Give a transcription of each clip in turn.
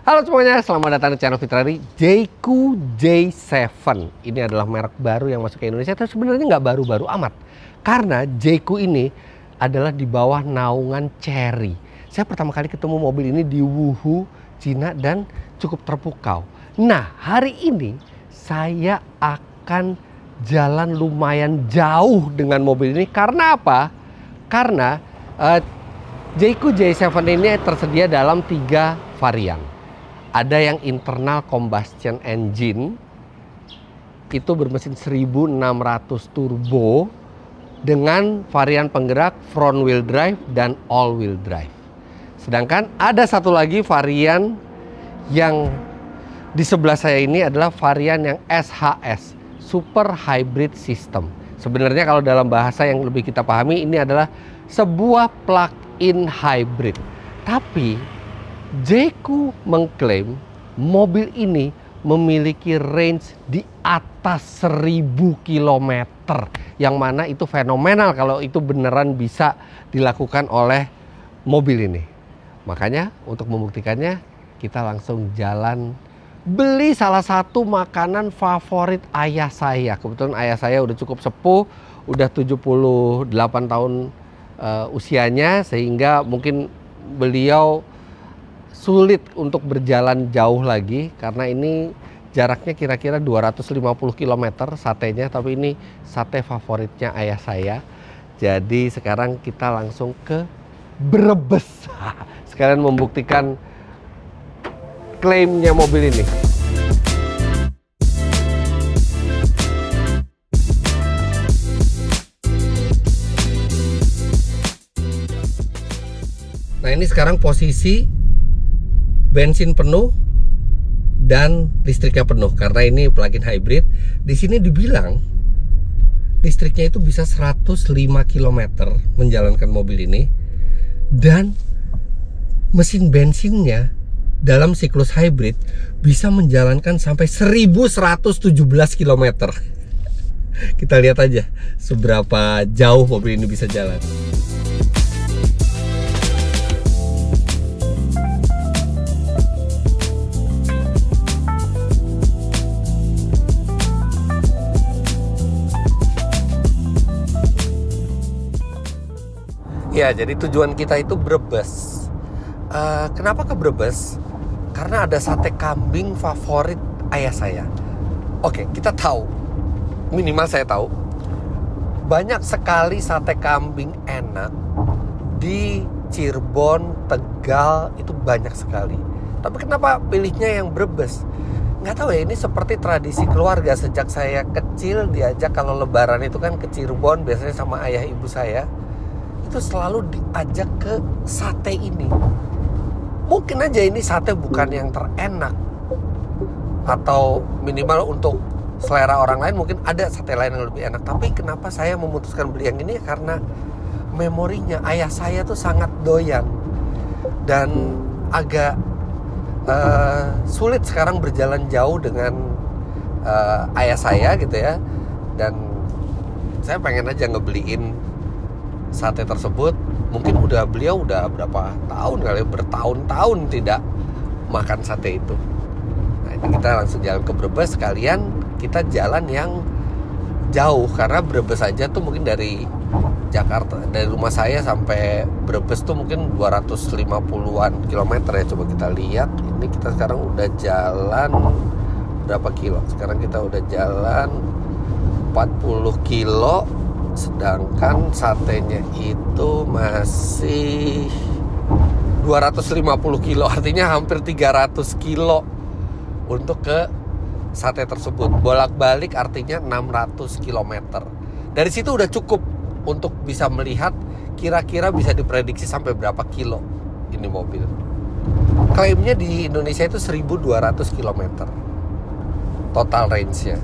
Halo semuanya, selamat datang di channel Fitrari. Jayco J7 ini adalah merek baru yang masuk ke Indonesia. Tapi sebenarnya nggak baru-baru amat, karena Jayco ini adalah di bawah naungan Chery. Saya pertama kali ketemu mobil ini di Wuhu, Cina, dan cukup terpukau. Nah, hari ini saya akan jalan lumayan jauh dengan mobil ini. Karena apa? Karena Jayco J7 ini tersedia dalam 3 varian. Ada yang internal combustion engine, itu bermesin 1600 turbo dengan varian penggerak front wheel drive dan all wheel drive. Sedangkan ada satu lagi varian yang di sebelah saya ini adalah varian yang SHS, Super Hybrid System. Sebenarnya kalau dalam bahasa yang lebih kita pahami, ini adalah sebuah plug-in hybrid. Tapi Jayco mengklaim mobil ini memiliki range di atas 1000 km, yang mana itu fenomenal kalau itu beneran bisa dilakukan oleh mobil ini. Makanya untuk membuktikannya kita langsung jalan beli salah satu makanan favorit ayah saya. Kebetulan ayah saya udah cukup sepuh, udah 78 tahun usianya, sehingga mungkin beliau sulit untuk berjalan jauh lagi karena ini jaraknya kira-kira 250 km satenya, tapi ini sate favoritnya ayah saya. Jadi sekarang kita langsung ke Brebes sekalian membuktikan klaimnya mobil ini. Nah, ini sekarang posisi bensin penuh dan listriknya penuh karena ini plug-in hybrid. Di sini dibilang listriknya itu bisa 105 km menjalankan mobil ini, dan mesin bensinnya dalam siklus hybrid bisa menjalankan sampai 1117 km. Kita lihat aja seberapa jauh mobil ini bisa jalan. Ya, jadi tujuan kita itu Brebes. Kenapa ke Brebes? Karena ada sate kambing favorit ayah saya. Oke, kita tahu, minimal saya tahu, banyak sekali sate kambing enak di Cirebon, Tegal, itu banyak sekali. Tapi kenapa pilihnya yang Brebes? Nggak tahu ya, ini seperti tradisi keluarga. Sejak saya kecil diajak kalau lebaran itu kan ke Cirebon, biasanya sama ayah ibu saya, itu selalu diajak ke sate ini. Mungkin aja ini sate bukan yang terenak, atau minimal untuk selera orang lain mungkin ada sate lain yang lebih enak. Tapi kenapa saya memutuskan beli yang ini? Karena memorinya ayah saya tuh sangat doyan, dan agak sulit sekarang berjalan jauh dengan ayah saya gitu ya. Dan saya pengen aja ngebeliin sate tersebut. Mungkin beliau udah berapa tahun kali, bertahun-tahun tidak makan sate itu. Nah, ini kita langsung jalan ke Brebes, sekalian kita jalan yang jauh, karena Brebes aja tuh mungkin dari Jakarta, dari rumah saya sampai Brebes tuh mungkin 250-an kilometer ya. Coba kita lihat, ini kita sekarang udah jalan berapa kilo? Sekarang kita udah jalan 40 kilo, sedangkan satenya itu masih 250 kilo, artinya hampir 300 kilo untuk ke sate tersebut. Bolak-balik artinya 600 km. Dari situ udah cukup untuk bisa melihat kira-kira bisa diprediksi sampai berapa kilo ini mobil. Klaimnya di Indonesia itu 1200 km total range-nya.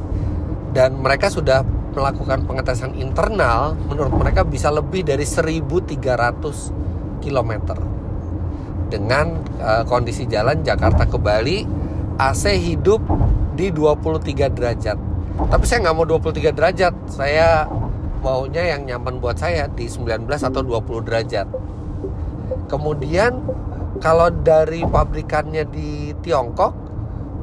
Dan mereka sudah melakukan pengetesan internal, menurut mereka bisa lebih dari 1300 km dengan kondisi jalan Jakarta ke Bali, AC hidup di 23 derajat. Tapi saya nggak mau 23 derajat, saya maunya yang nyaman buat saya di 19 atau 20 derajat. Kemudian Kalau dari pabrikannya di Tiongkok,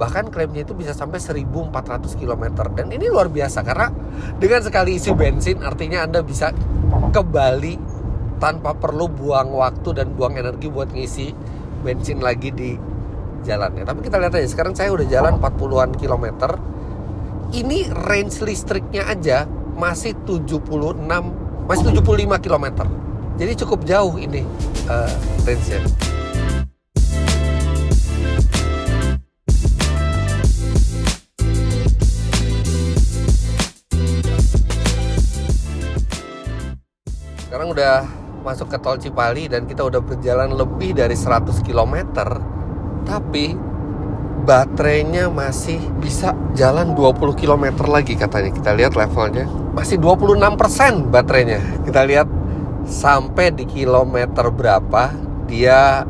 bahkan klaimnya itu bisa sampai 1400 km. Dan ini luar biasa karena dengan sekali isi bensin artinya Anda bisa ke Bali tanpa perlu buang waktu dan buang energi buat ngisi bensin lagi di jalannya. Tapi kita lihat aja, sekarang saya udah jalan 40-an kilometer. Ini range listriknya aja masih 75 km. Jadi cukup jauh ini range-nya. Sekarang udah masuk ke tol Cipali dan kita udah berjalan lebih dari 100 km. Tapi baterainya masih bisa jalan 20 km lagi katanya. Kita lihat levelnya. Masih 26% baterainya. Kita lihat sampai di kilometer berapa dia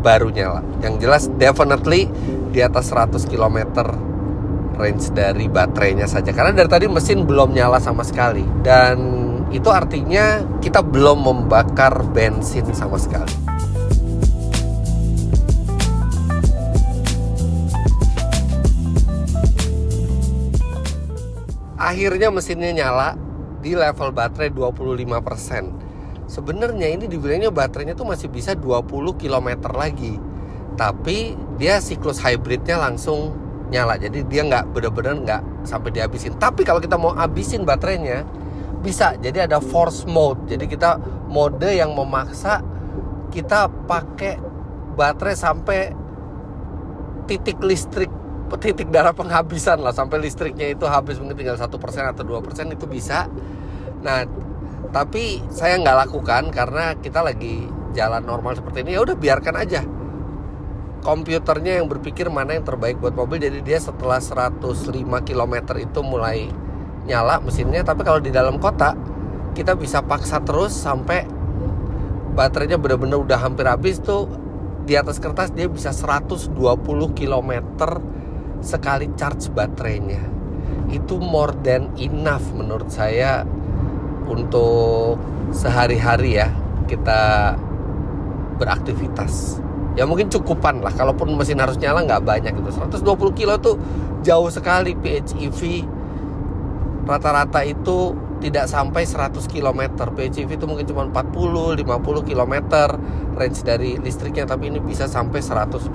baru nyala. Yang jelas definitely di atas 100 km range dari baterainya saja. Karena dari tadi mesin belum nyala sama sekali. Dan itu artinya kita belum membakar bensin sama sekali. Akhirnya mesinnya nyala di level baterai 25%. Sebenarnya ini dibilangnya baterainya tuh masih bisa 20 km lagi. Tapi dia siklus hybridnya langsung nyala. Jadi dia nggak bener-bener nggak sampai dihabisin. Tapi kalau kita mau habisin baterainya bisa, jadi ada force mode. Jadi kita mode yang memaksa kita pakai baterai sampai titik listrik, titik darah penghabisan lah, sampai listriknya itu habis, mungkin tinggal 1% atau 2%, itu bisa. Nah, tapi saya nggak lakukan karena kita lagi jalan normal seperti ini. Ya udah, biarkan aja komputernya yang berpikir mana yang terbaik buat mobil. Jadi dia setelah 105 km itu mulai nyala mesinnya. Tapi kalau di dalam kota kita bisa paksa terus sampai baterainya benar-benar udah hampir habis. Tuh di atas kertas dia bisa 120 km sekali charge baterainya. Itu more than enough menurut saya untuk sehari-hari ya kita beraktivitas. Ya mungkin cukupan lah, kalaupun mesin harus nyala nggak banyak gitu. 120 kilo tuh jauh sekali. PHEV rata-rata itu tidak sampai 100 km. PHEV itu mungkin cuma 40-50 km range dari listriknya, tapi ini bisa sampai 120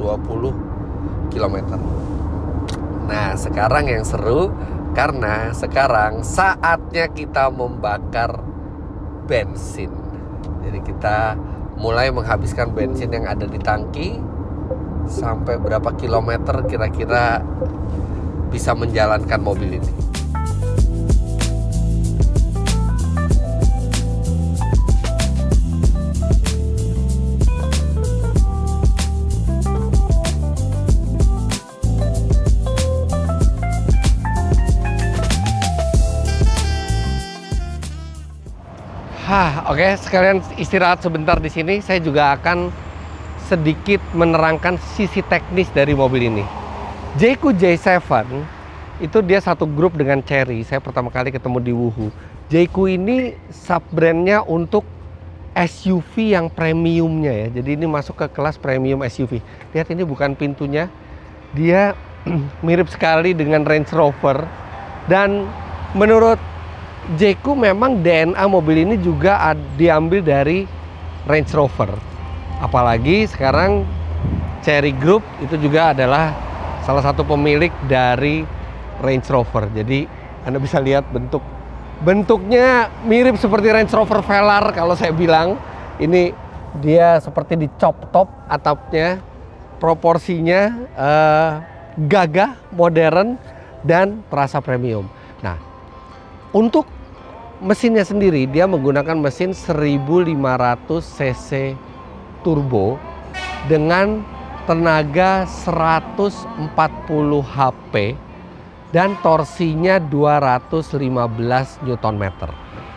km. Nah, sekarang yang seru karena sekarang saatnya kita membakar bensin. Jadi kita mulai menghabiskan bensin yang ada di tangki. Sampai berapa kilometer kira-kira bisa menjalankan mobil ini. Oke, sekalian istirahat sebentar di sini. Saya juga akan sedikit menerangkan sisi teknis dari mobil ini. Jayco J7 itu dia satu grup dengan Chery. Saya pertama kali ketemu di Wuhu. Jayco ini sub-brandnya untuk SUV yang premiumnya ya. Jadi ini masuk ke kelas premium SUV. Lihat, ini bukan pintunya. Dia mirip sekali dengan Range Rover. Dan menurut Jayco memang DNA mobil ini juga diambil dari Range Rover. Apalagi sekarang Chery Group itu juga adalah salah satu pemilik dari Range Rover. Jadi Anda bisa lihat bentuknya mirip seperti Range Rover Velar. Kalau saya bilang ini dia seperti dicop top atapnya, proporsinya gagah, modern, dan terasa premium. Nah, untuk mesinnya sendiri dia menggunakan mesin 1500 cc turbo dengan tenaga 140 HP dan torsinya 215 Nm.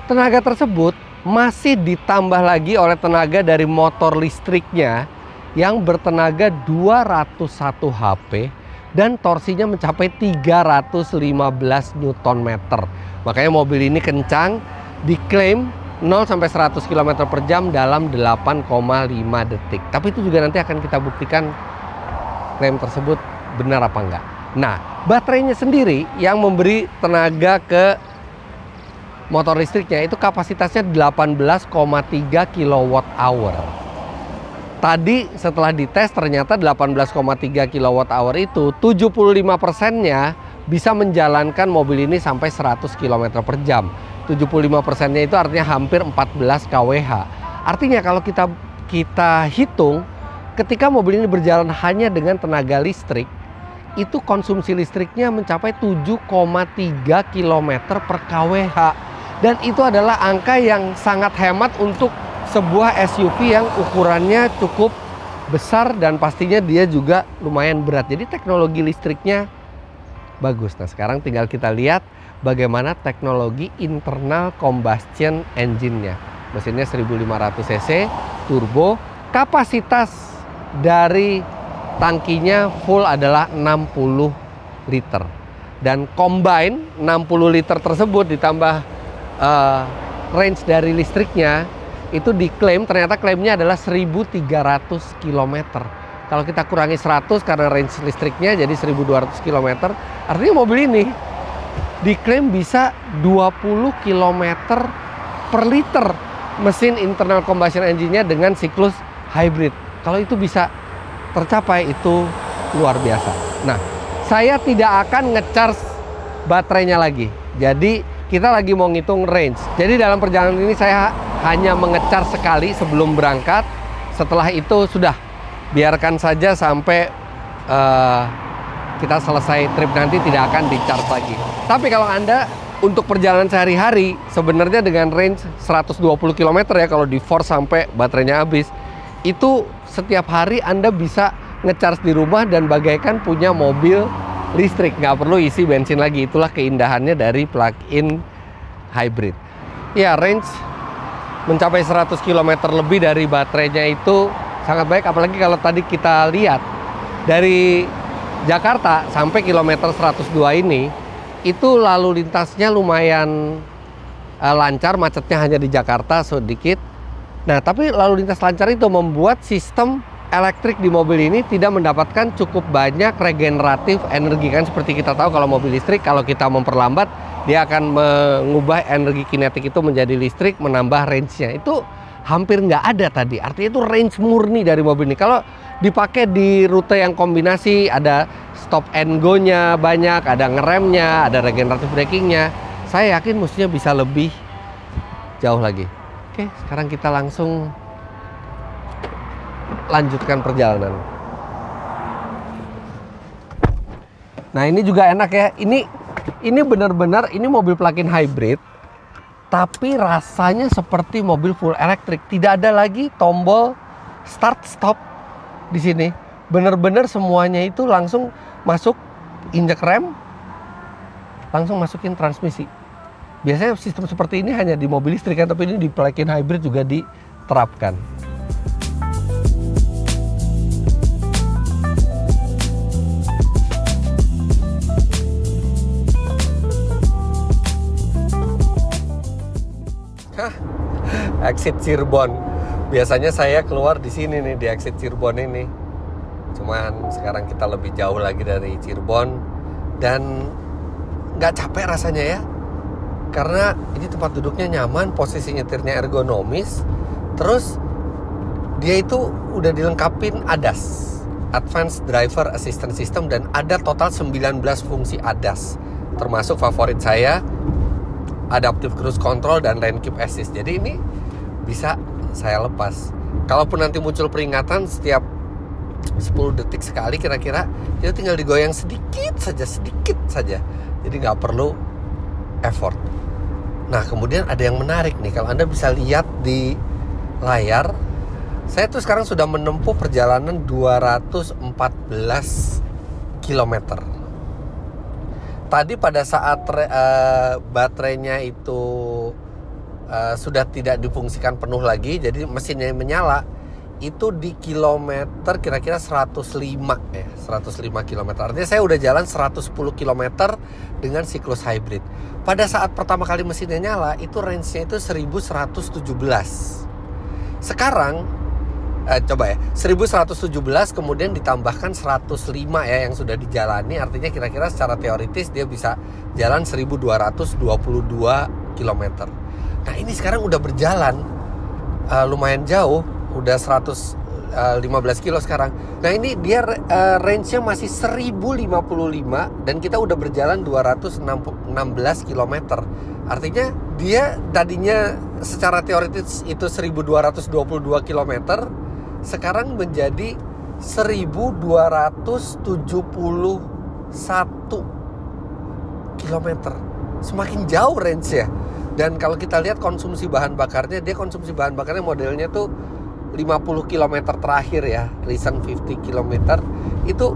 Tenaga tersebut masih ditambah lagi oleh tenaga dari motor listriknya yang bertenaga 201 HP dan torsinya mencapai 315 Nm. Makanya mobil ini kencang, diklaim 0 sampai 100 km per jam dalam 8,5 detik. Tapi itu juga nanti akan kita buktikan klaim tersebut benar apa enggak. Nah, baterainya sendiri yang memberi tenaga ke motor listriknya itu kapasitasnya 18,3 kWh. Tadi setelah dites ternyata 18,3 kWh itu 75%-nya bisa menjalankan mobil ini sampai 100 km per jam. 75%-nya itu artinya hampir 14 kWh. Artinya kalau kita hitung, ketika mobil ini berjalan hanya dengan tenaga listrik, itu konsumsi listriknya mencapai 7,3 km per kWh. Dan itu adalah angka yang sangat hemat untuk sebuah SUV yang ukurannya cukup besar dan pastinya dia juga lumayan berat. Jadi teknologi listriknya bagus. Nah, sekarang tinggal kita lihat bagaimana teknologi internal combustion engine-nya. Mesinnya 1500 cc, turbo, kapasitas dari tangkinya full adalah 60 liter. Dan combine 60 liter tersebut ditambah range dari listriknya, itu diklaim, ternyata klaimnya adalah 1300 km. Kalau kita kurangi 100 karena range listriknya jadi 1200 km, artinya mobil ini diklaim bisa 20 km per liter mesin internal combustion engine-nya dengan siklus hybrid. Kalau itu bisa tercapai, itu luar biasa. Nah, saya tidak akan ngecharge baterainya lagi. Jadi kita lagi mau ngitung range. Jadi dalam perjalanan ini saya hanya mengecharge sekali sebelum berangkat. Setelah itu sudah, biarkan saja sampai kita selesai trip nanti, tidak akan di-charge lagi. Tapi kalau Anda untuk perjalanan sehari-hari, sebenarnya dengan range 120 km ya, kalau di force sampai baterainya habis, itu setiap hari Anda bisa nge-charge di rumah dan bagaikan punya mobil listrik. Nggak perlu isi bensin lagi. Itulah keindahannya dari plug-in hybrid. Ya, range mencapai 100 km lebih dari baterainya itu sangat baik. Apalagi kalau tadi kita lihat dari Jakarta sampai kilometer 102 ini, itu lalu lintasnya lumayan lancar, macetnya hanya di Jakarta sedikit. Nah, tapi lalu lintas lancar itu membuat sistem elektrik di mobil ini tidak mendapatkan cukup banyak regeneratif energi. Kan seperti kita tahu kalau mobil listrik, kalau kita memperlambat, dia akan mengubah energi kinetik itu menjadi listrik, menambah range-nya. Itu hampir nggak ada tadi. Artinya itu range murni dari mobil ini. Kalau dipakai di rute yang kombinasi, ada stop and go-nya banyak, ada ngeremnya, ada regeneratif braking-nya, saya yakin mestinya bisa lebih jauh lagi. Oke, sekarang kita langsung lanjutkan perjalanan. Nah, ini juga enak ya. Ini benar-benar, ini mobil plug-in hybrid, tapi rasanya seperti mobil full elektrik. Tidak ada lagi tombol start stop di sini. Benar-benar semuanya itu langsung masuk, injek rem, langsung masukin transmisi. Biasanya sistem seperti ini hanya di mobil listrik kan, tapi ini di plug-in hybrid juga diterapkan. Exit Cirebon. Biasanya saya keluar di sini nih, di exit Cirebon ini. Cuman sekarang kita lebih jauh lagi dari Cirebon dan nggak capek rasanya ya. Karena ini tempat duduknya nyaman, posisi nyetirnya ergonomis. Terus dia itu udah dilengkapin ADAS, Advanced Driver Assistance System, dan ada total 19 fungsi ADAS. Termasuk favorit saya, Adaptive Cruise Control dan Lane Keep Assist. Jadi ini bisa saya lepas. Kalaupun nanti muncul peringatan setiap 10 detik sekali kira-kira, itu tinggal digoyang sedikit saja. Jadi nggak perlu effort. Nah, kemudian ada yang menarik nih. Kalau Anda bisa lihat di layar, saya tuh sekarang sudah menempuh perjalanan 214 km. Tadi pada saat baterainya itu sudah tidak difungsikan penuh lagi, jadi mesinnya menyala, itu di kilometer kira-kira 105 ya, 105 km. Artinya saya udah jalan 110 km dengan siklus hybrid. Pada saat pertama kali mesinnya nyala, itu range-nya itu 1117. Sekarang coba ya, 1117 kemudian ditambahkan 105 ya yang sudah dijalani. Artinya kira-kira secara teoritis dia bisa jalan 1222 km. Nah ini sekarang udah berjalan lumayan jauh, udah 115 kilo sekarang. Nah ini dia range-nya masih 1055 dan kita udah berjalan 216 km. Artinya dia tadinya secara teoritis itu 1222 km, sekarang menjadi 1271 km. Semakin jauh range-nya. Dan kalau kita lihat konsumsi bahan bakarnya, dia konsumsi bahan bakarnya modelnya tuh 50 km terakhir ya, recent 50 km itu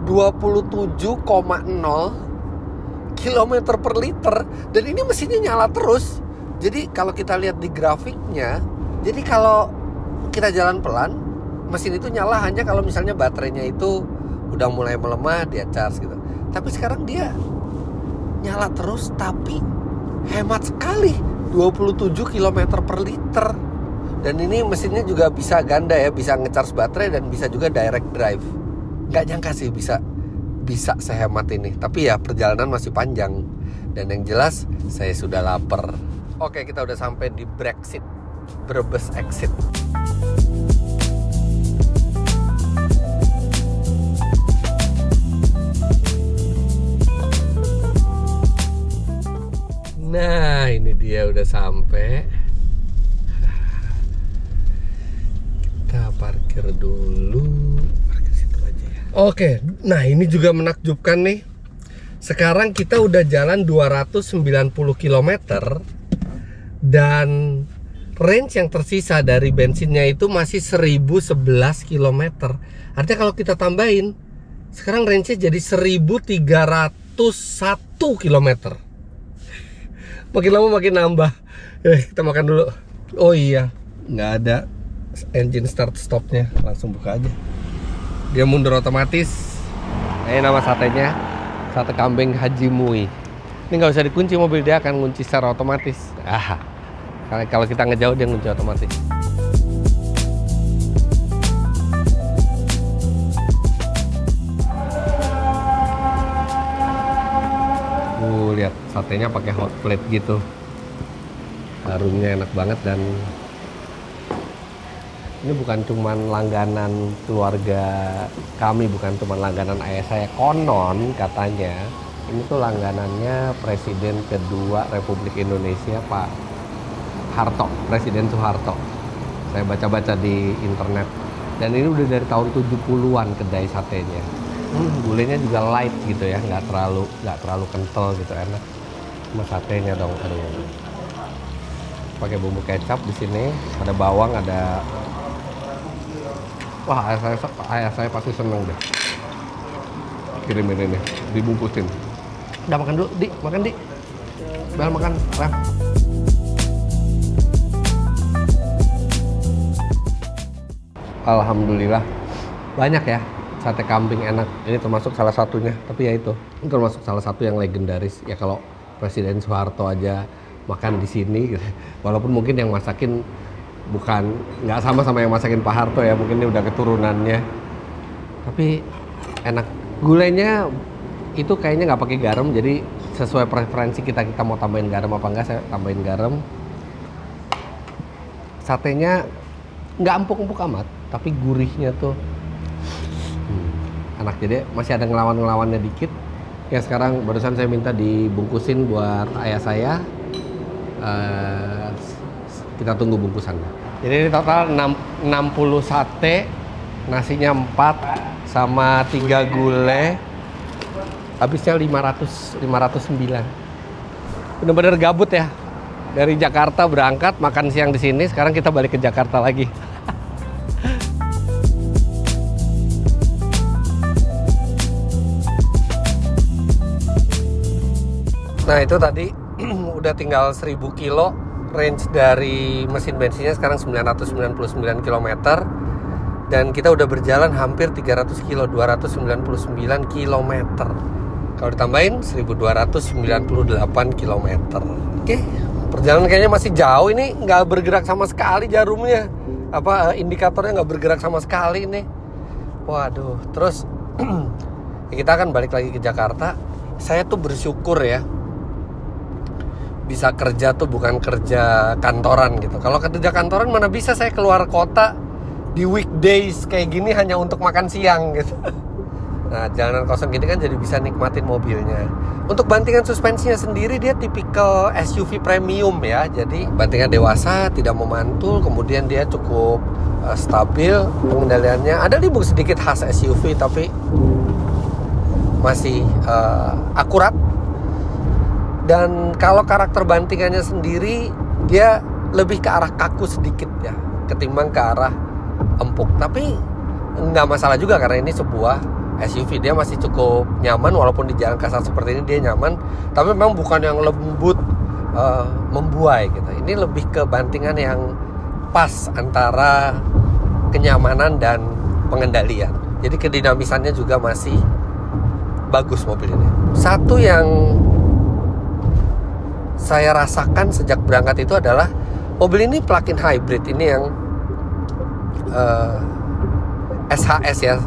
27,0 km per liter. Dan ini mesinnya nyala terus. Jadi kalau kita lihat di grafiknya, jadi kalau kita jalan pelan, mesin itu nyala hanya kalau misalnya baterainya itu udah mulai melemah, dia charge gitu. Tapi sekarang dia nyala terus tapi hemat sekali, 27 km per liter. Dan ini mesinnya juga bisa ganda ya, bisa ngecharge baterai dan bisa juga direct drive. Gak nyangka sih bisa sehemat ini. Tapi ya perjalanan masih panjang. Dan yang jelas saya sudah lapar. Oke, kita udah sampai di Brexit, Brebes exit. Nah, ini dia udah sampai. Kita parkir dulu. Parkir situ aja ya. Oke, nah ini juga menakjubkan nih. Sekarang kita udah jalan 290 km dan range yang tersisa dari bensinnya itu masih 1011 km. Artinya kalau kita tambahin, sekarang range-nya jadi 1301 km. Makin lama makin nambah. Kita makan dulu. Oh iya, nggak ada engine start stopnya, langsung buka aja. Dia mundur otomatis. Ini nama satenya, sate kambing Haji Mui. Ini nggak usah dikunci mobil, dia akan kunci secara otomatis. Kalau kita ngejauh dia ngunci otomatis. Lihat satenya pakai hot plate gitu, harumnya enak banget. Dan ini bukan cuman langganan keluarga kami, bukan cuman langganan ayah saya, konon katanya ini tuh langganannya Presiden kedua Republik Indonesia, Pak Harto, Presiden Soeharto. Saya baca-baca di internet dan ini udah dari tahun 70-an kedai satenya. Gulenya juga light gitu ya, nggak terlalu kental gitu, enak. Sama satenya dong, aduh. Pakai bumbu kecap di sini, ada bawang, ada. Wah, ayah saya pasti seneng deh. Kirimin ini, dibungkusin. Udah makan dulu, Di, makan Di. Udah makan, Ram. Alhamdulillah, banyak ya. Sate kambing enak, ini termasuk salah satunya. Tapi ya itu termasuk salah satu yang legendaris. Ya kalau Presiden Soeharto aja makan di sini, gitu. Walaupun mungkin yang masakin nggak sama yang masakin Pak Harto ya, mungkin ini udah keturunannya. Tapi enak. Gulainya itu kayaknya nggak pakai garam, jadi sesuai preferensi kita mau tambahin garam apa enggak, saya tambahin garam. Satenya nggak empuk-empuk amat, tapi gurihnya tuh enak. Jadi masih ada ngelawan-ngelawannya dikit. Ya sekarang barusan saya minta dibungkusin buat ayah saya. Kita tunggu bungkusannya. Jadi ini total 60 sate, nasinya 4 sama 3 gulai. Habisnya 509. Bener-bener gabut ya. Dari Jakarta berangkat makan siang di sini, sekarang kita balik ke Jakarta lagi. Nah itu tadi udah tinggal 1000 kilo, range dari mesin bensinnya sekarang 999 km. Dan kita udah berjalan hampir 300 kilo, 299 kilometer. Kalau ditambahin 1298 kilometer. Oke, perjalanan kayaknya masih jauh ini, nggak bergerak sama sekali jarumnya. Indikatornya nggak bergerak sama sekali nih. Waduh, terus kita akan balik lagi ke Jakarta. Saya tuh bersyukur ya, bisa kerja tuh bukan kerja kantoran gitu. Kalau kerja kantoran mana bisa saya keluar kota di weekdays kayak gini hanya untuk makan siang gitu. Nah, jalanan kosong gini kan jadi bisa nikmatin mobilnya. Untuk bantingan suspensinya sendiri dia tipikal SUV premium ya. Jadi bantingan dewasa, tidak memantul, kemudian dia cukup stabil pengendaliannya. Ada libung sedikit khas SUV tapi masih akurat. Dan kalau karakter bantingannya sendiri dia lebih ke arah kaku sedikit ya, ketimbang ke arah empuk. Tapi nggak masalah juga karena ini sebuah SUV, dia masih cukup nyaman walaupun di jalan kasar seperti ini dia nyaman. Tapi memang bukan yang lembut membuai gitu. Ini lebih ke bantingan yang pas antara kenyamanan dan pengendalian. Jadi kedinamisannya juga masih bagus mobil ini. Satu yang saya rasakan sejak berangkat itu adalah mobil ini plug-in hybrid. Ini yang SHS ya,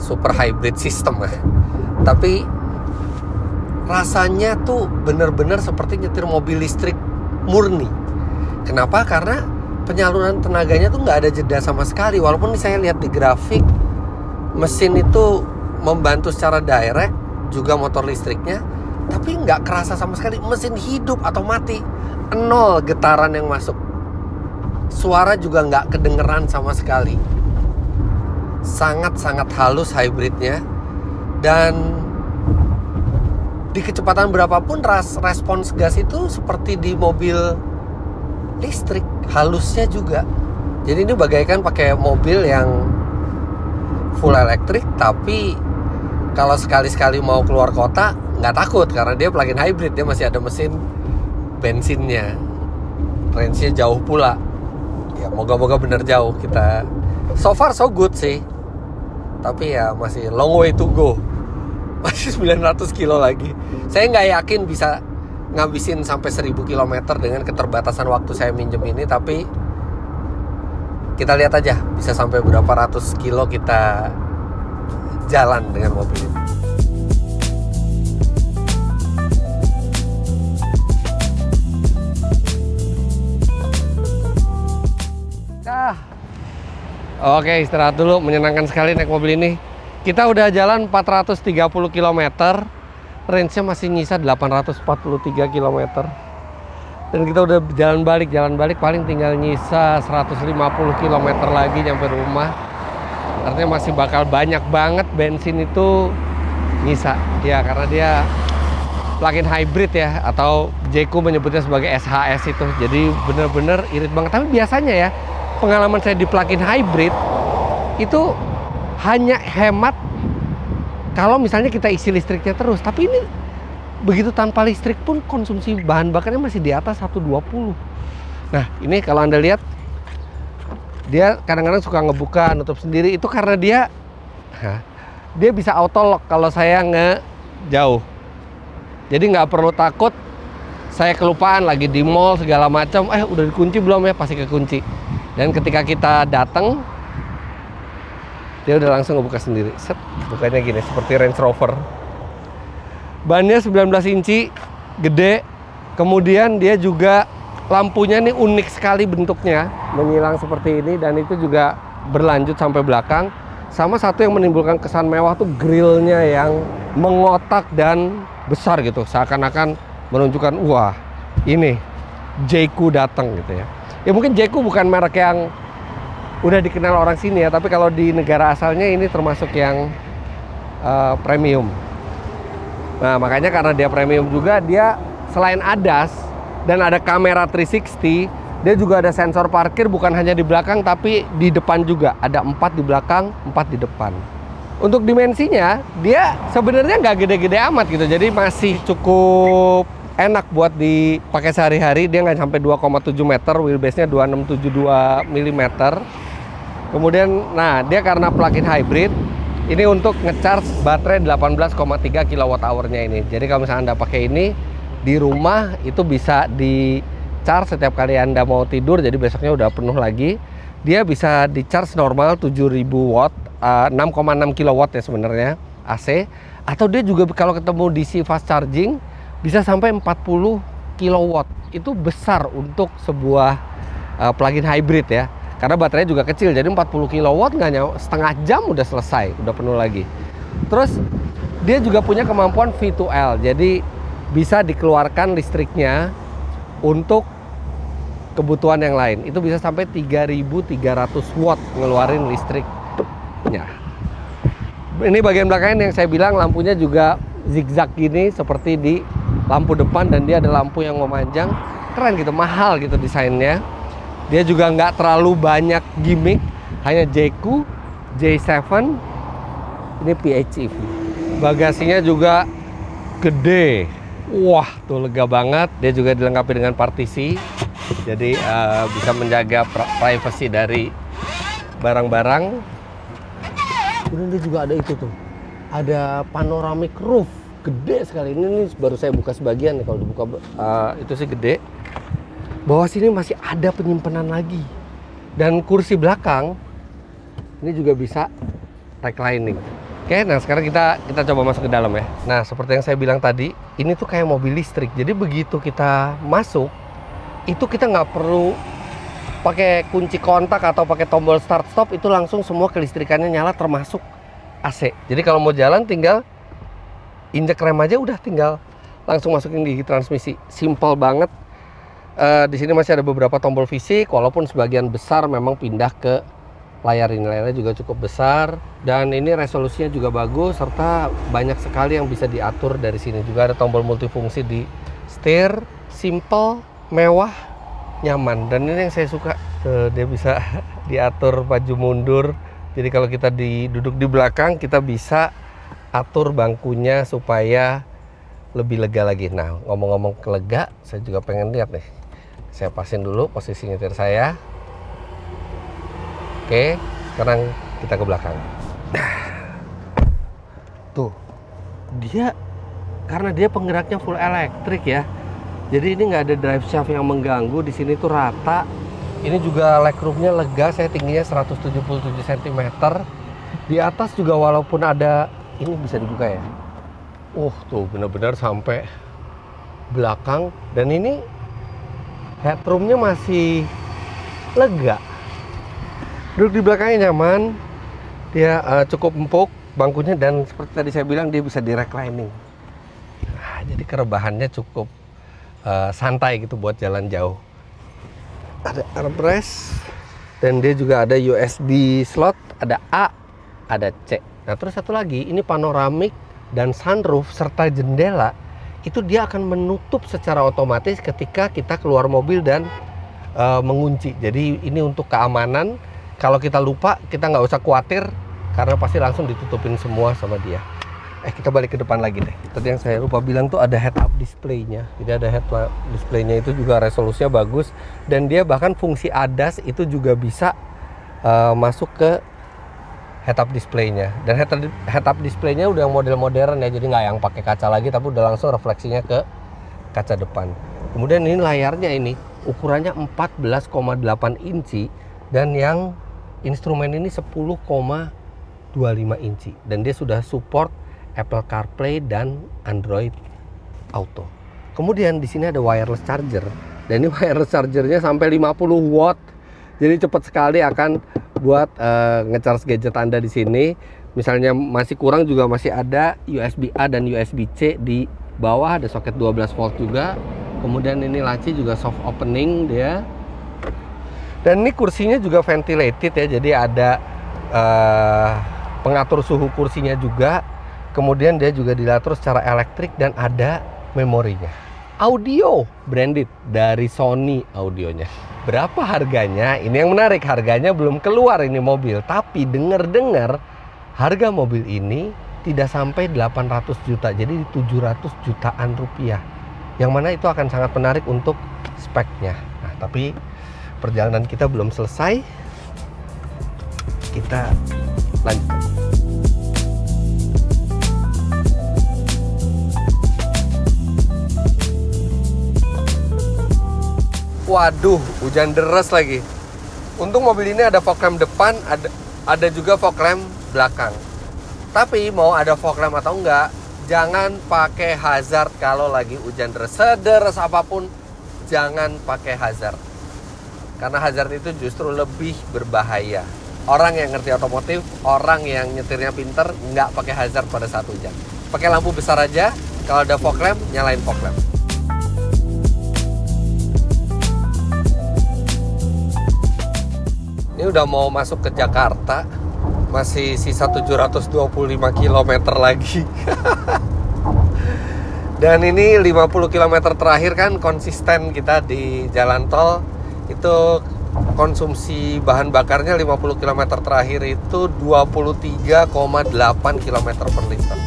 super hybrid system ya. Tapi rasanya tuh bener-bener seperti nyetir mobil listrik murni. Kenapa? Karena penyaluran tenaganya tuh nggak ada jeda sama sekali. Walaupun saya lihat di grafik mesin itu membantu secara direct, juga motor listriknya, tapi nggak kerasa sama sekali mesin hidup atau mati. Nol getaran yang masuk, suara juga nggak kedengeran sama sekali. Sangat-sangat halus hybridnya. Dan di kecepatan berapapun respons gas itu seperti di mobil listrik, halusnya juga. Jadi ini bagaikan pakai mobil yang full elektrik, tapi kalau sekali-sekali mau keluar kota nggak takut karena dia plug-in hybrid, dia masih ada mesin bensinnya. Range-nya jauh pula. Ya moga-moga bener jauh. Kita so far so good sih. Tapi ya masih long way to go. Masih 900 kilo lagi. Saya nggak yakin bisa ngabisin sampai 1000 km dengan keterbatasan waktu saya minjem ini. Tapi kita lihat aja bisa sampai berapa ratus kilo kita jalan dengan mobil ini. Oke, istirahat dulu. Menyenangkan sekali naik mobil ini. Kita udah jalan 430 km. Range-nya masih nyisa 843 km. Dan kita udah jalan balik paling tinggal nyisa 150 km lagi nyampe rumah. Artinya masih bakal banyak banget bensin itu nyisa. Ya, karena dia plug-in hybrid ya, atau Jeku menyebutnya sebagai SHS itu. Jadi bener-bener irit banget. Tapi biasanya ya, pengalaman saya di plug-in hybrid itu hanya hemat kalau misalnya kita isi listriknya terus. Tapi ini begitu tanpa listrik pun konsumsi bahan bakarnya masih di atas 120. Nah ini kalau Anda lihat, dia kadang-kadang suka ngebuka nutup sendiri. Itu karena dia bisa auto lock kalau saya ngejauh. Jadi nggak perlu takut saya kelupaan lagi di mall segala macam, udah dikunci belum ya, pasti kekunci. Dan ketika kita datang, dia udah langsung ngebuka sendiri. Set, bukanya gini, seperti Range Rover. Bannya 19 inci, gede. Kemudian dia juga lampunya nih unik sekali bentuknya, menyilang seperti ini. Dan itu juga berlanjut sampai belakang. Sama satu yang menimbulkan kesan mewah tuh grillnya yang mengotak dan besar gitu. Seakan-akan menunjukkan, wah ini Jeku datang gitu ya. Ya mungkin Jeku bukan merek yang udah dikenal orang sini ya, tapi kalau di negara asalnya ini termasuk yang premium. Nah makanya karena dia premium juga, dia selain ADAS dan ada kamera 360, dia juga ada sensor parkir bukan hanya di belakang tapi di depan juga. Ada 4 di belakang, 4 di depan. Untuk dimensinya dia sebenarnya nggak gede-gede amat gitu, jadi masih cukup enak buat dipakai sehari-hari. Dia nggak sampai 2,7 meter, wheelbase-nya 2672 mm. Kemudian, nah dia karena plug-in hybrid, ini untuk ngecharge baterai 18,3 kWh-nya ini. Jadi kalau misalnya Anda pakai ini di rumah, itu bisa di charge setiap kali Anda mau tidur, jadi besoknya udah penuh lagi. Dia bisa di charge normal 7000 watt, 6,6 kW ya sebenarnya AC, atau dia juga kalau ketemu DC fast charging bisa sampai 40 kW. Itu besar untuk sebuah plug-in hybrid ya, karena baterainya juga kecil, jadi 40 kW nggak setengah jam udah selesai, udah penuh lagi. Terus dia juga punya kemampuan V2L, jadi bisa dikeluarkan listriknya untuk kebutuhan yang lain. Itu bisa sampai 3300 watt ngeluarin listriknya. Ini bagian belakangnya yang saya bilang lampunya juga zigzag gini seperti di lampu depan, dan dia ada lampu yang memanjang. Keren gitu, mahal gitu desainnya. Dia juga nggak terlalu banyak gimmick, hanya JQ, J7, ini PHEV. Bagasinya juga gede. Wah, tuh lega banget. Dia juga dilengkapi dengan partisi. Jadi bisa menjaga privacy dari barang-barang. Kemudian dia juga ada itu tuh, ada panoramic roof, gede sekali. Ini baru saya buka sebagian nih, kalau dibuka itu sih gede. Bawah sini masih ada penyimpanan lagi. Dan kursi belakang ini juga bisa reclining. Oke, nah sekarang kita coba masuk ke dalam ya. Nah, seperti yang saya bilang tadi, ini tuh kayak mobil listrik. Jadi begitu kita masuk, itu kita nggak perlu pakai kunci kontak atau pakai tombol start stop, itu langsung semua kelistrikannya nyala termasuk AC. Jadi kalau mau jalan tinggal injek rem aja, udah tinggal langsung masukin gigi transmisi. Simple banget. Di sini masih ada beberapa tombol fisik, walaupun sebagian besar memang pindah ke layar ini. Layarnya juga cukup besar, dan ini resolusinya juga bagus, serta banyak sekali yang bisa diatur dari sini. Juga ada tombol multifungsi di setir. Simple, mewah, nyaman. Dan ini yang saya suka, dia bisa diatur maju mundur. Jadi kalau kita duduk di belakang, kita bisa atur bangkunya supaya lebih lega lagi. Nah, ngomong-ngomong lega, saya juga pengen lihat nih. Saya pasin dulu posisi nyetir saya. Oke, sekarang kita ke belakang. Tuh, karena dia penggeraknya full elektrik ya, jadi ini nggak ada drive shaft yang mengganggu. Di sini tuh rata. Ini juga legroomnya lega. Saya tingginya 177 cm. Di atas juga walaupun ada, ini bisa dibuka ya. Tuh benar-benar sampai belakang. Dan ini headroomnya masih lega. Duduk di belakangnya nyaman. Dia cukup empuk bangkunya, dan seperti tadi saya bilang dia bisa di reclining. Nah, jadi kerebahannya cukup santai gitu buat jalan jauh. Ada armrest, dan dia juga ada USB slot, ada A, ada C. Nah, terus satu lagi, ini panoramik dan sunroof serta jendela itu dia akan menutup secara otomatis ketika kita keluar mobil dan mengunci. Jadi ini untuk keamanan. Kalau kita lupa, kita nggak usah khawatir karena pasti langsung ditutupin semua sama dia. Kita balik ke depan lagi deh. Tadi yang saya lupa bilang tuh ada head up display-nya. Jadi ada head up display-nya, itu juga resolusinya bagus, dan dia bahkan fungsi ADAS itu juga bisa masuk ke head up display-nya. Dan head up display-nya udah model modern ya, jadi nggak yang pakai kaca lagi, tapi udah langsung refleksinya ke kaca depan. Kemudian ini layarnya, ini ukurannya 14,8 inci, dan yang instrumen ini 10,25 inci, dan dia sudah support Apple CarPlay dan Android Auto. Kemudian di sini ada wireless charger, dan ini wireless chargernya sampai 50 watt. Jadi cepat sekali akan buat ngecharge gadget Anda di sini. Misalnya masih kurang juga masih ada USB A dan USB C di bawah, ada soket 12 volt juga. Kemudian ini laci juga soft opening dia. Dan ini kursinya juga ventilated ya, jadi ada pengatur suhu kursinya juga. Kemudian dia juga diatur secara elektrik dan ada memorinya. Audio branded dari Sony audionya. Berapa harganya? Ini yang menarik, harganya belum keluar ini mobil, tapi dengar-dengar harga mobil ini tidak sampai 800 juta, jadi 700 jutaan rupiah. Yang mana itu akan sangat menarik untuk speknya. Nah, tapi perjalanan kita belum selesai. kita lanjut. Waduh, hujan deras lagi. Untung mobil ini ada fog lamp depan, ada juga fog lamp belakang. Tapi mau ada fog lamp atau enggak, jangan pakai hazard kalau lagi hujan deras. Sederas apapun, jangan pakai hazard. Karena hazard itu justru lebih berbahaya. Orang yang ngerti otomotif, orang yang nyetirnya pinter, nggak pakai hazard pada saat hujan. Pakai lampu besar aja, kalau ada fog lamp, nyalain fog lamp. Ini udah mau masuk ke Jakarta, masih sisa 725 km lagi. Dan ini 50 km terakhir kan konsisten kita di jalan tol. Itu konsumsi bahan bakarnya 50 km terakhir itu 23,8 km per liter.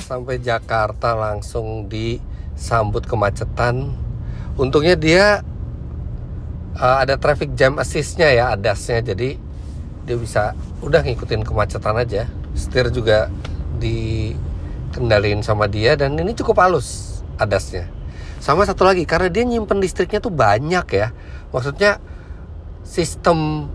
Sampai Jakarta langsung disambut kemacetan. Untungnya dia ada traffic jam assist-nya ya, ADAS-nya. Jadi dia bisa udah ngikutin kemacetan aja. Setir juga dikendalin sama dia. Dan ini cukup halus ADAS-nya. Sama satu lagi, karena dia nyimpen listriknya tuh banyak ya. Maksudnya sistem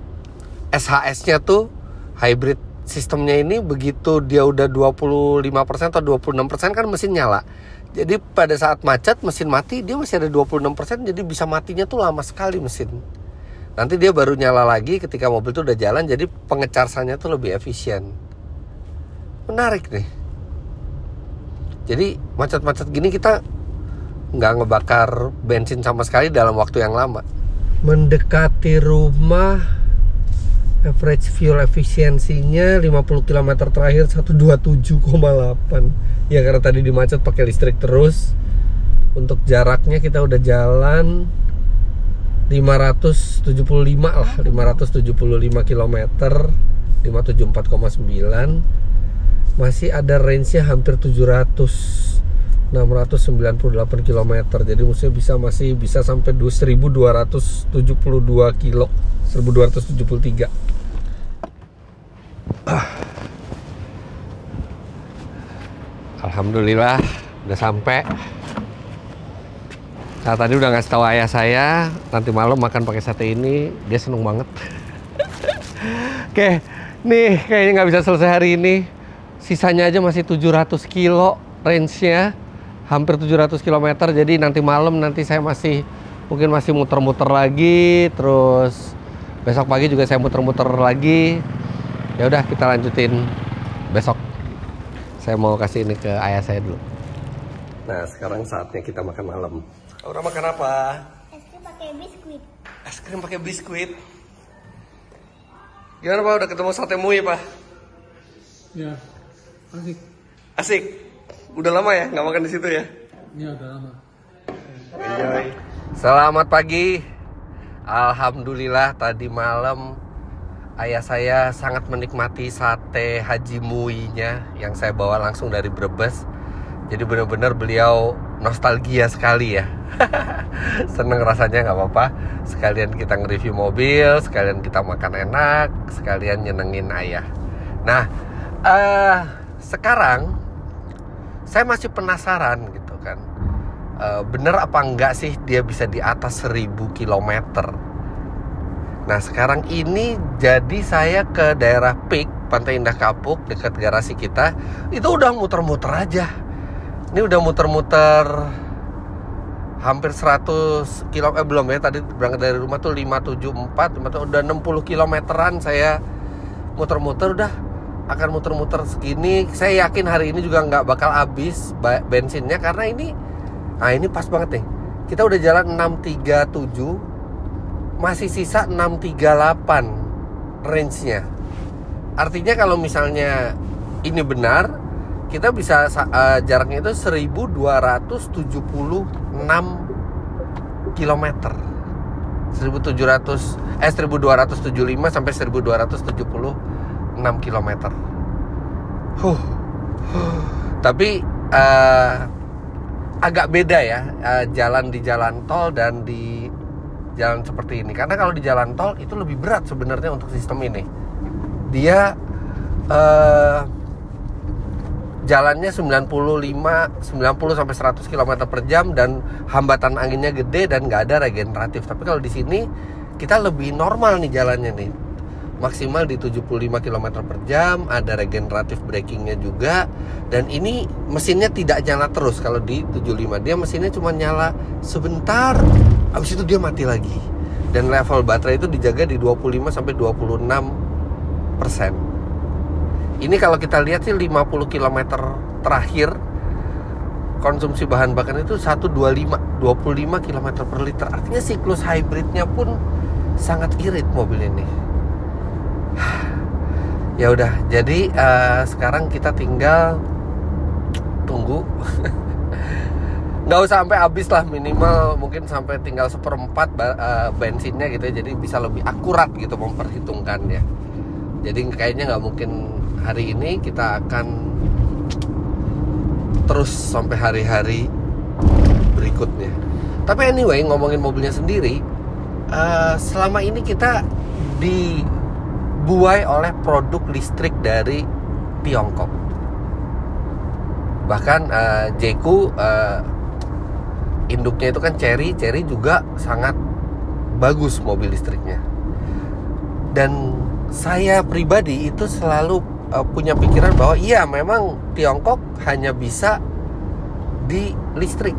SHS-nya tuh hybrid. Sistemnya ini begitu dia udah 25% atau 26% kan mesin nyala. Jadi pada saat macet mesin mati, dia masih ada 26%, jadi bisa matinya tuh lama sekali mesin. Nanti dia baru nyala lagi ketika mobil tuh udah jalan, jadi pengecasannya tuh lebih efisien. Menarik nih. Jadi macet-macet gini kita nggak ngebakar bensin sama sekali dalam waktu yang lama. Mendekati rumah, average fuel efisiensinya 50 km terakhir 127,8. Ya karena tadi dimacet pakai listrik terus. Untuk jaraknya kita udah jalan 575 lah, 575 km, 574,9. Masih ada range-nya hampir 700, 698 km. Jadi masih bisa sampai 1272 kilo, 1273. Alhamdulillah udah sampai. Nah, tadi udah ngasih tahu ayah saya nanti malam makan pakai sate ini, dia seneng banget. Oke, nih kayaknya nggak bisa selesai hari ini. Sisanya aja masih 700 kilo range-nya, hampir 700 km. Jadi nanti malam saya mungkin masih muter-muter lagi, terus besok pagi juga saya muter-muter lagi. Ya udah kita lanjutin besok. Saya mau kasih ini ke ayah saya dulu. Nah, sekarang saatnya kita makan malam. Udah makan apa? Es krim pakai biskuit. Es krim pakai biskuit. Gimana Pak? Udah ketemu sate mui Pak? Ya, asik. Asik. Udah lama ya nggak makan di situ ya? Ya udah lama. Enjoy. Selamat pagi. Alhamdulillah tadi malam ayah saya sangat menikmati sate Haji Mui-nya yang saya bawa langsung dari Brebes. Jadi benar-benar beliau nostalgia sekali ya. Seneng rasanya, nggak apa-apa. Sekalian kita nge-review mobil, sekalian kita makan enak, sekalian nyenengin ayah. Nah, sekarang saya masih penasaran gitu kan. Bener apa enggak sih dia bisa di atas 1000 km? Nah sekarang ini jadi saya ke daerah Peak, Pantai Indah Kapuk, dekat garasi kita. Itu udah muter-muter aja. Ini udah muter-muter hampir 100 km, belum ya. Tadi berangkat dari rumah tuh 574, udah 60 kilometeran saya muter-muter. Udah akan muter-muter segini. Saya yakin hari ini juga nggak bakal habis bensinnya. Karena ini pas banget nih. Kita udah jalan 637, masih sisa 638 range-nya. Artinya kalau misalnya ini benar, kita bisa jaraknya itu 1276 km. 1275 sampai 1276 km. Tapi agak beda ya jalan di jalan tol dan di jalan seperti ini. Karena kalau di jalan tol itu lebih berat sebenarnya untuk sistem ini. Dia jalannya 90 sampai 100 km per jam dan hambatan anginnya gede dan nggak ada regeneratif. Tapi kalau di sini kita lebih normal nih jalannya nih, maksimal di 75 km per jam, ada regeneratif brakingnya juga. Dan ini mesinnya tidak nyala terus. Kalau di 75 dia mesinnya cuma nyala sebentar, habis itu dia mati lagi. Dan level baterai itu dijaga di 25 sampai 26%. Ini kalau kita lihat sih 50 km terakhir konsumsi bahan bakar itu 125 km per liter. Artinya siklus hybridnya pun sangat irit mobil ini. Ya udah, jadi sekarang kita tinggal tunggu. Nggak usah sampai habis lah, minimal mungkin sampai tinggal 1/4 bensinnya gitu ya. Jadi bisa lebih akurat gitu memperhitungkannya. Jadi kayaknya nggak mungkin hari ini, kita akan terus sampai hari-hari berikutnya. Tapi anyway, ngomongin mobilnya sendiri, selama ini kita dibuai oleh produk listrik dari Tiongkok. Bahkan Jeku induknya itu kan Chery juga sangat bagus mobil listriknya. Dan saya pribadi itu selalu punya pikiran bahwa iya, memang Tiongkok hanya bisa di listrik,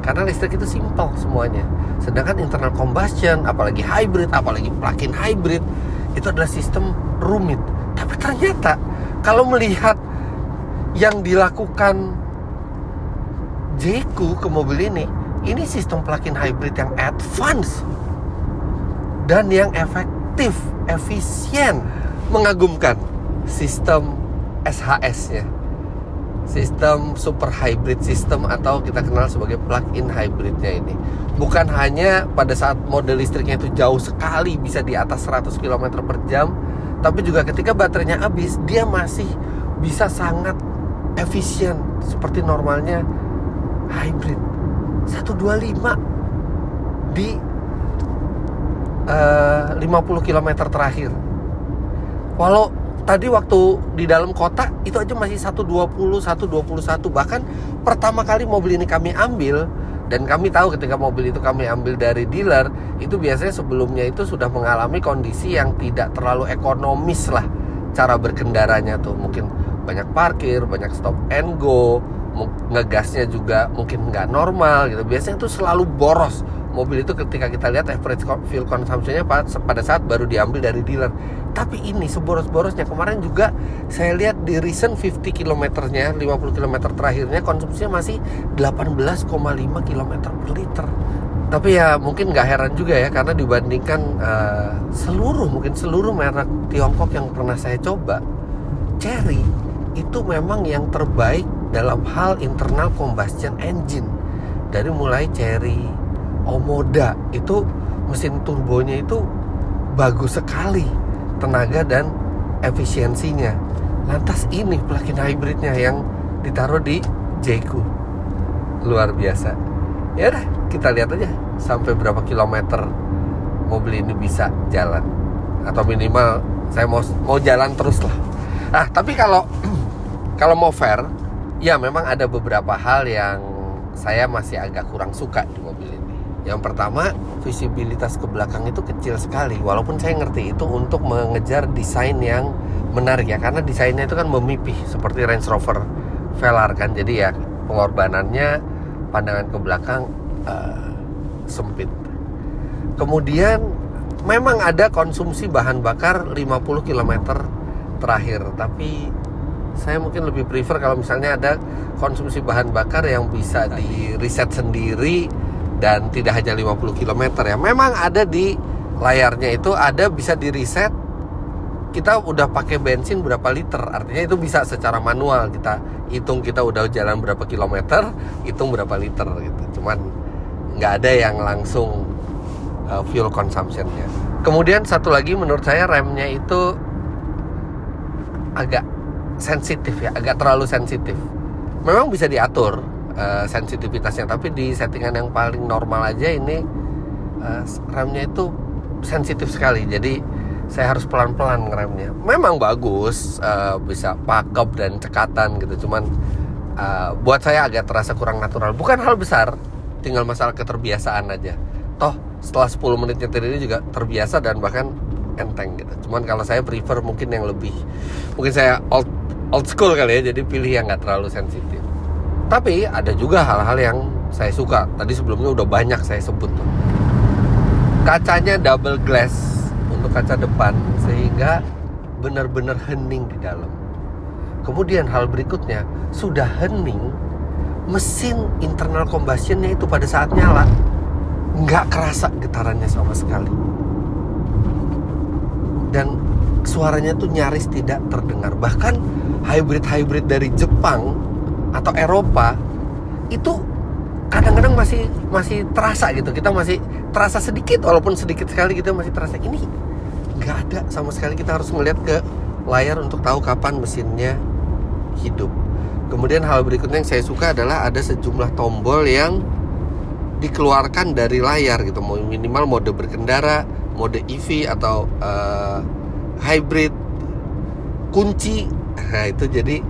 karena listrik itu simpel semuanya. Sedangkan internal combustion, apalagi hybrid, apalagi plug-in hybrid, itu adalah sistem rumit. Tapi ternyata kalau melihat yang dilakukan Jeku ke mobil ini sistem plug-in hybrid yang advance dan yang efektif, efisien, mengagumkan. Sistem SHS-nya, sistem super hybrid system, atau kita kenal sebagai plug-in hybridnya ini. Bukan hanya pada saat model listriknya itu jauh sekali, bisa di atas 100 km per jam, tapi juga ketika baterainya habis, dia masih bisa sangat efisien seperti normalnya hybrid. 125 di 50 km terakhir. Walau tadi waktu di dalam kota itu aja masih 120, 121. Bahkan pertama kali mobil ini kami ambil, dan kami tahu ketika mobil itu kami ambil dari dealer, itu biasanya sebelumnya itu sudah mengalami kondisi yang tidak terlalu ekonomis lah cara berkendaranya tuh. Mungkin banyak parkir, banyak stop and go, ngegasnya juga mungkin nggak normal gitu. Biasanya itu selalu boros mobil itu ketika kita lihat average fuel consumption-nya pada saat baru diambil dari dealer. Tapi ini seboros-borosnya. Kemarin juga saya lihat di recent 50 km-nya, 50 km terakhirnya konsumsinya masih 18,5 km per liter. Tapi ya mungkin nggak heran juga ya, karena dibandingkan seluruh merek Tiongkok yang pernah saya coba, Chery itu memang yang terbaik dalam hal internal combustion engine. Dari mulai Chery, Omoda, itu mesin turbonya itu bagus sekali tenaga dan efisiensinya. Lantas ini plug-in hybridnya yang ditaruh di Jeku, luar biasa. Ya udah, kita lihat aja sampai berapa kilometer mobil ini bisa jalan, atau minimal saya mau jalan terus lah. Tapi kalau mau fair, ya memang ada beberapa hal yang saya masih agak kurang suka di mobil ini. Yang pertama, visibilitas ke belakang itu kecil sekali. Walaupun saya ngerti itu untuk mengejar desain yang menarik ya, karena desainnya itu kan memipih seperti Range Rover Velar kan. Jadi ya pengorbanannya pandangan ke belakang sempit. Kemudian memang ada konsumsi bahan bakar 50 km terakhir, tapi saya mungkin lebih prefer kalau misalnya ada konsumsi bahan bakar yang bisa di reset sendiri dan tidak hanya 50 km ya. Memang ada di layarnya itu, ada bisa di reset kita udah pakai bensin berapa liter. Artinya itu bisa secara manual kita hitung, kita udah jalan berapa kilometer, hitung berapa liter gitu. Cuman nggak ada yang langsung fuel consumption-nya. Kemudian satu lagi menurut saya remnya itu agak sensitif ya, agak terlalu sensitif. Memang bisa diatur sensitivitasnya, tapi di settingan yang paling normal aja ini remnya itu sensitif sekali. Jadi saya harus pelan-pelan ngeremnya. Memang bagus, bisa pakep dan cekatan gitu. Cuman buat saya agak terasa kurang natural. Bukan hal besar, tinggal masalah keterbiasaan aja. Toh setelah 10 menit nyetir ini juga terbiasa dan bahkan enteng gitu. Cuman kalau saya prefer mungkin yang lebih, mungkin saya old school kali ya, jadi pilih yang nggak terlalu sensitif. Tapi ada juga hal-hal yang saya suka. Tadi sebelumnya udah banyak saya sebut tuh. Kacanya double glass untuk kaca depan sehingga benar-benar hening di dalam. Kemudian hal berikutnya, sudah hening, mesin internal combustionnya itu pada saat nyala nggak kerasa getarannya sama sekali. Dan suaranya tuh nyaris tidak terdengar. Bahkan hybrid dari Jepang atau Eropa itu kadang-kadang masih terasa gitu. Kita masih terasa sedikit, walaupun sedikit sekali kita masih terasa. Ini nggak ada sama sekali. Kita harus ngeliat ke layar untuk tahu kapan mesinnya hidup. Kemudian hal berikutnya yang saya suka adalah ada sejumlah tombol yang dikeluarkan dari layar gitu. Minimal mode berkendara, mode EV atau hybrid, kunci. Nah itu jadi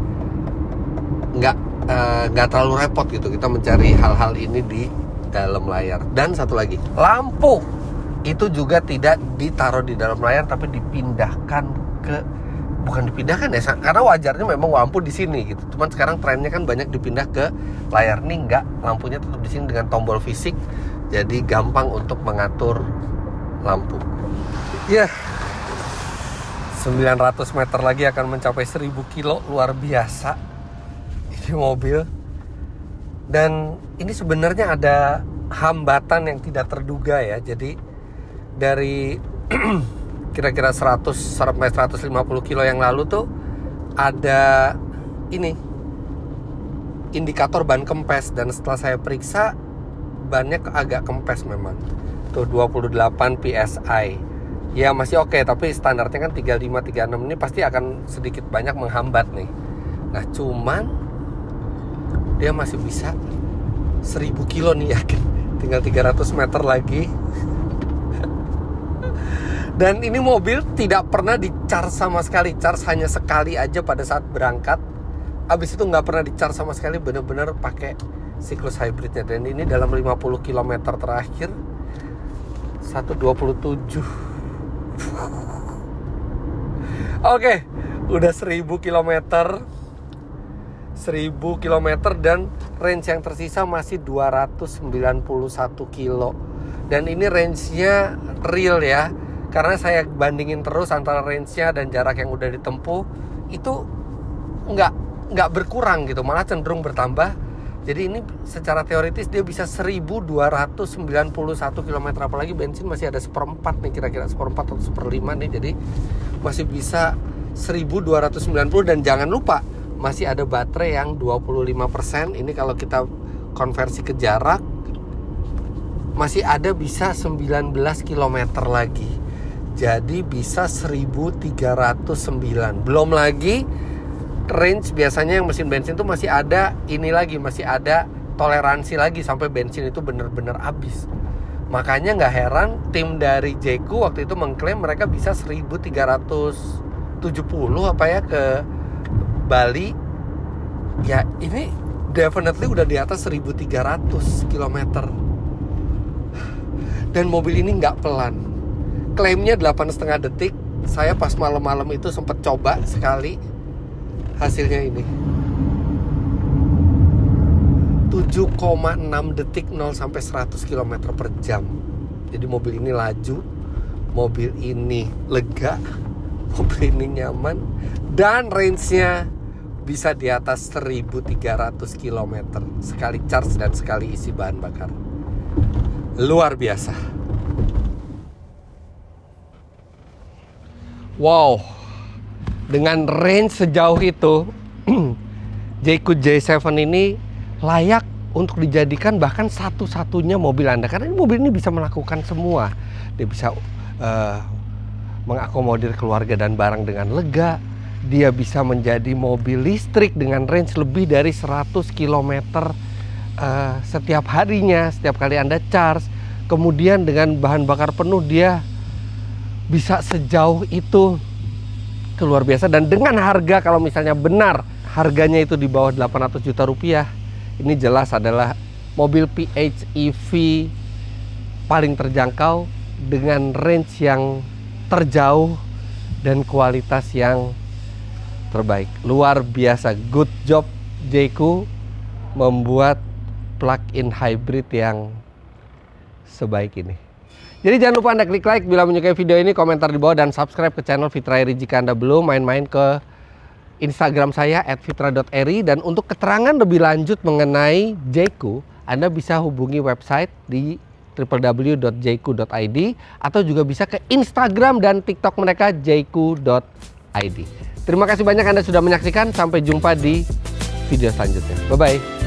nggak terlalu repot gitu kita mencari hal-hal ini di dalam layar. Dan satu lagi, lampu itu juga tidak ditaruh di dalam layar tapi dipindahkan ke, bukan dipindahkan ya, karena wajarnya memang lampu di sini gitu. Cuman sekarang trennya kan banyak dipindah ke layar. Nih enggak, lampunya tetap di sini dengan tombol fisik, jadi gampang untuk mengatur lampu. Ya, 900 meter lagi akan mencapai 1000 kilo, luar biasa ini mobil. Dan ini sebenarnya ada hambatan yang tidak terduga ya. Jadi dari kira-kira 100 sampai 150 kilo yang lalu tuh ada ini indikator ban kempes, dan setelah saya periksa bannya agak kempes memang. Tuh 28 PSI. Ya masih oke, tapi standarnya kan 35 36, ini pasti akan sedikit banyak menghambat nih. Nah, cuman dia masih bisa 1000 kilo nih, yakin. Tinggal 300 meter lagi. Dan ini mobil tidak pernah di-charge sama sekali. Charge hanya sekali aja pada saat berangkat. Abis itu nggak pernah di-charge sama sekali, bener-bener pakai siklus hybridnya. Dan ini dalam 50 km terakhir 127. Oke, udah 1000 km. 1000 km dan range yang tersisa masih 291 kilo. Dan ini range-nya real ya. Karena saya bandingin terus antara range-nya dan jarak yang udah ditempuh, itu nggak berkurang gitu, malah cenderung bertambah. Jadi ini secara teoritis dia bisa 1291 km, apalagi bensin masih ada 1/4 nih, kira-kira 1/4 atau 1/5 nih. Jadi masih bisa 1290, dan jangan lupa masih ada baterai yang 25%. Ini kalau kita konversi ke jarak masih ada bisa 19 km lagi. Jadi bisa 1309. Belum lagi range biasanya yang mesin bensin tuh masih ada ini lagi, masih ada toleransi lagi sampai bensin itu bener-bener habis. Makanya nggak heran tim dari Jeku waktu itu mengklaim mereka bisa 1370 apa ya ke Bali. Ya ini definitely udah di atas 1300 km. Dan mobil ini nggak pelan. Klaimnya 8,5 detik. Saya pas malam-malam itu sempat coba sekali. Hasilnya ini 7,6 detik 0 sampai 100 km per jam. Jadi mobil ini laju, mobil ini lega, mobil ini nyaman, dan range-nya bisa di atas 1300 km sekali charge dan sekali isi bahan bakar. Luar biasa. Wow, dengan range sejauh itu Jeku J7 ini layak untuk dijadikan bahkan satu-satunya mobil Anda, karena mobil ini bisa melakukan semua. Dia bisa mengakomodir keluarga dan barang dengan lega. dia bisa menjadi mobil listrik dengan range lebih dari 100 km setiap harinya, setiap kali Anda charge. Kemudian dengan bahan bakar penuh dia bisa sejauh itu, luar biasa. Dan dengan harga, kalau misalnya benar harganya itu di bawah 800 juta rupiah, ini jelas adalah mobil PHEV paling terjangkau dengan range yang terjauh dan kualitas yang terbaik. Luar biasa, good job Jayco membuat plug-in hybrid yang sebaik ini. Jadi jangan lupa Anda klik like bila menyukai video ini, komentar di bawah, dan subscribe ke channel Fitra Eri jika Anda belum. Main-main ke Instagram saya @fitra.eri, dan untuk keterangan lebih lanjut mengenai Jayco, Anda bisa hubungi website di www.jayco.id atau juga bisa ke Instagram dan TikTok mereka jayco.id. Terima kasih banyak Anda sudah menyaksikan. Sampai jumpa di video selanjutnya. Bye-bye.